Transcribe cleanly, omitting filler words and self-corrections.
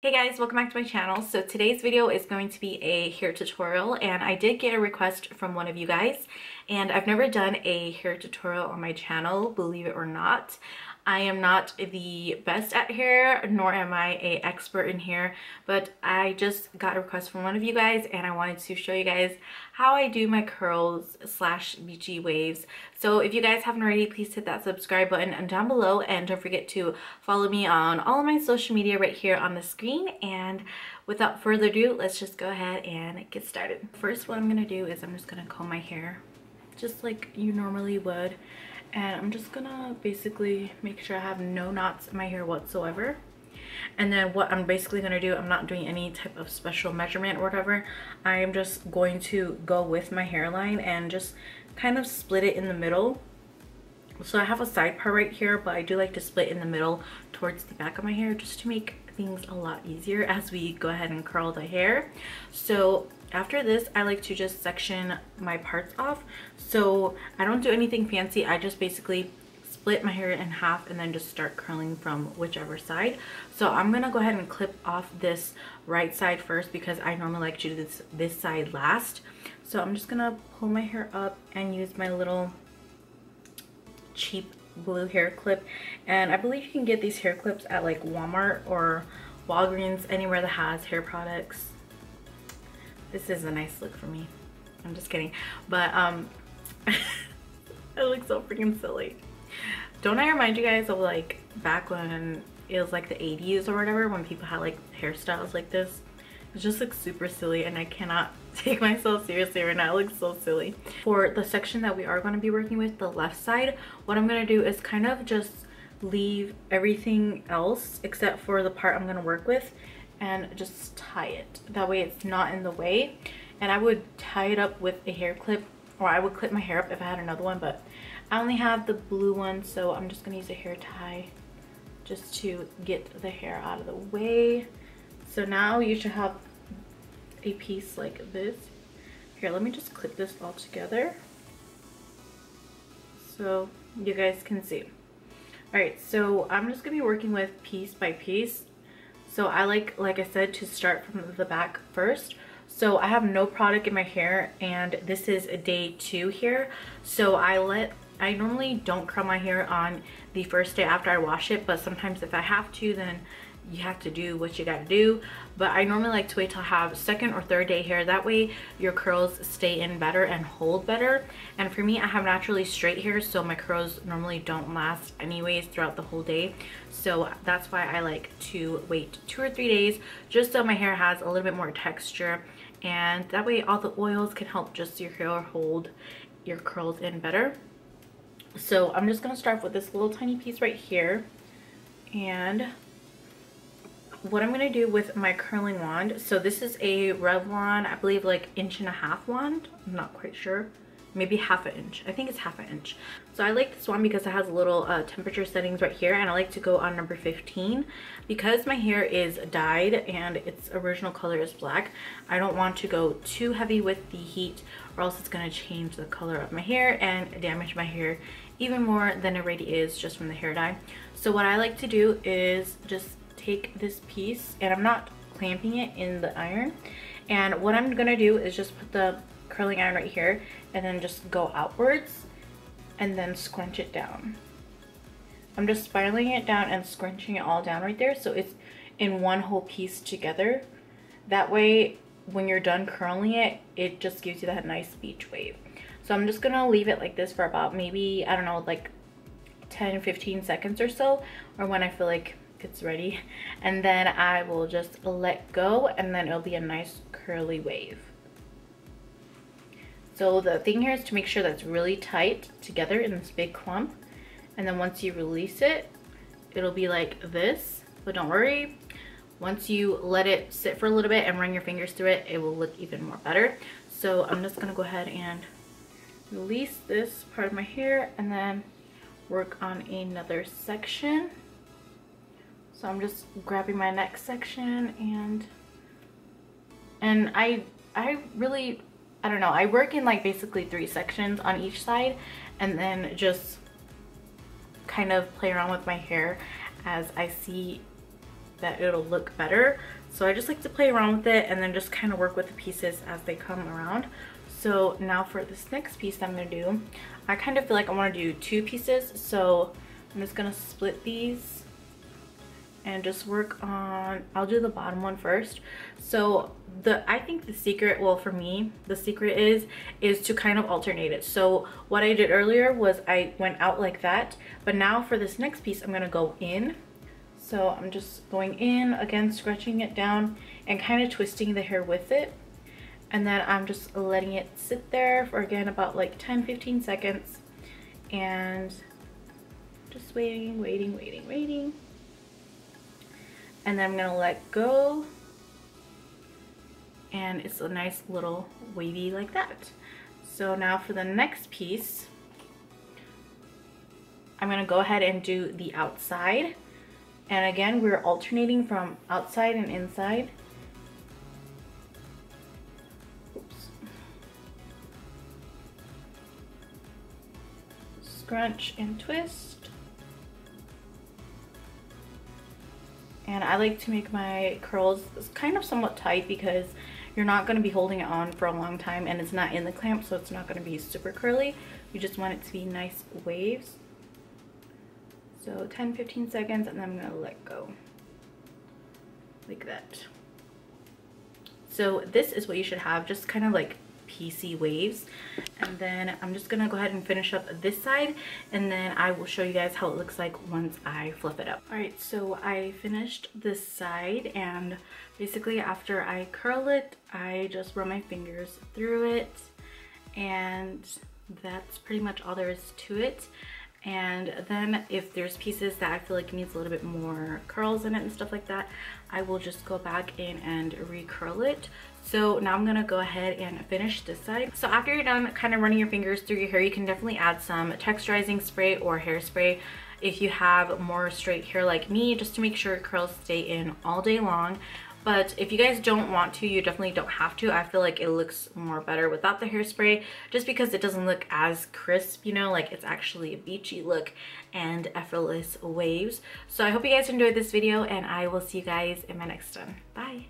Hey guys, welcome back to my channel. So today's video is going to be a hair tutorial, and I did get a request from one of you guys, and I've never done a hair tutorial on my channel, believe it or not. I am not the best at hair, nor am I an expert in hair, but I just got a request from one of you guys and I wanted to show you guys how I do my curls slash beachy waves. So if you guys haven't already, please hit that subscribe button down below, and don't forget to follow me on all of my social media right here on the screen. And without further ado, let's just go ahead and get started. First, what I'm gonna do is I'm just gonna comb my hair just like you normally would, and I'm just gonna basically make sure I have no knots in my hair whatsoever. And then what I'm basically gonna do, I'm not doing any type of special measurement or whatever. I am just going to go with my hairline and just kind of split it in the middle. So I have a side part right here, but I do like to split in the middle towards the back of my hair just to make things a lot easier as we go ahead and curl the hair. So after this, I like to just section my parts off. So I don't do anything fancy. I just basically split my hair in half and then just start curling from whichever side. So I'm gonna go ahead and clip off this right side first because I normally like to do this side last. So I'm just gonna pull my hair up and use my little cheap blue hair clip, and I believe you can get these hair clips at like Walmart or Walgreens, anywhere that has hair products. This is a nice look for me. I'm just kidding, but I look so freaking silly. Don't I remind you guys of like back when it was like the 80s or whatever, when people had like hairstyles like this? It just looks super silly, and I cannot take myself seriously right now. It looks so silly. For the section that we are going to be working with, the left side, what I'm going to do is kind of just leave everything else except for the part I'm going to work with and just tie it. That way it's not in the way. And I would tie it up with a hair clip, or I would clip my hair up if I had another one, but I only have the blue one, so I'm just going to use a hair tie just to get the hair out of the way. So now you should have a piece like this. Here, let me just clip this all together so you guys can see. All right, so I'm just gonna be working with piece by piece. So I like I said, to start from the back first. So I have no product in my hair, and this is day 2 here. So I normally don't curl my hair on the first day after I wash it, but sometimes if I have to, then you have to do what you gotta do. But I normally like to wait till I have second or third day hair. That way your curls stay in better and hold better. And for me, I have naturally straight hair, so my curls normally don't last anyways throughout the whole day. So that's why I like to wait 2 or 3 days, just so my hair has a little bit more texture, and that way all the oils can help just your hair hold your curls in better. So I'm just gonna start with this little tiny piece right here, and what I'm gonna do with my curling wand, so this is a Revlon, I believe like 1.5 inch wand. I'm not quite sure, maybe ½ inch. I think it's ½ inch. So I like this one because it has a little temperature settings right here, and I like to go on number 15 because my hair is dyed and its original color is black. I don't want to go too heavy with the heat, or else it's gonna change the color of my hair and damage my hair even more than it already is just from the hair dye. So what I like to do is just take this piece, and I'm not clamping it in the iron, and what I'm gonna do is just put the curling iron right here and then just go outwards and then scrunch it down. I'm just spiraling it down and scrunching it all down right there so it's in one whole piece together. That way when you're done curling it, it just gives you that nice beach wave. So I'm just gonna leave it like this for about maybe, I don't know, like 10-15 seconds or so, or when I feel like it's ready, and then I will just let go, and then it'll be a nice curly wave. So the thing here is to make sure that's really tight together in this big clump, and then once you release it, it'll be like this. But don't worry, once you let it sit for a little bit and run your fingers through it, it will look even more better. So I'm just gonna go ahead and release this part of my hair and then work on another section. So I'm just grabbing my next section, and I really, I don't know, I work in like basically 3 sections on each side, and then just kind of play around with my hair as I see that it'll look better. So I just like to play around with it and then just kind of work with the pieces as they come around. So now for this next piece that I'm going to do, I kind of feel like I want to do 2 pieces. So I'm just going to split these and just work on, I'll do the bottom one first. So I think the secret, well for me, the secret is to kind of alternate it. So what I did earlier was I went out like that, but now for this next piece, I'm gonna go in. So I'm just going in, again, scratching it down and kind of twisting the hair with it. And then I'm just letting it sit there for, again, about like 10-15 seconds. And just waiting. And then I'm gonna let go. And it's a nice little wavy like that. So now for the next piece, I'm gonna go ahead and do the outside. And again, we're alternating from outside and inside. Oops. Scrunch and twist. And I like to make my curls kind of somewhat tight because you're not going to be holding it on for a long time and it's not in the clamp, so it's not going to be super curly. You just want it to be nice waves. So 10-15 seconds and then I'm going to let go. Like that. So this is what you should have, just kind of like piecey waves. And then I'm just gonna go ahead and finish up this side and then I will show you guys how it looks like once I fluff it up. All right, so I finished this side and basically after I curl it, I just run my fingers through it and that's pretty much all there is to it. And then if there's pieces that I feel like needs a little bit more curls in it and stuff like that, I will just go back in and recurl it. So now I'm gonna go ahead and finish this side. So after you're done kind of running your fingers through your hair, you can definitely add some texturizing spray or hairspray if you have more straight hair like me, just to make sure curls stay in all day long. But if you guys don't want to, you definitely don't have to. I feel like it looks more better without the hairspray just because it doesn't look as crisp, you know, like it's actually a beachy look and effortless waves. So I hope you guys enjoyed this video and I will see you guys in my next one. Bye.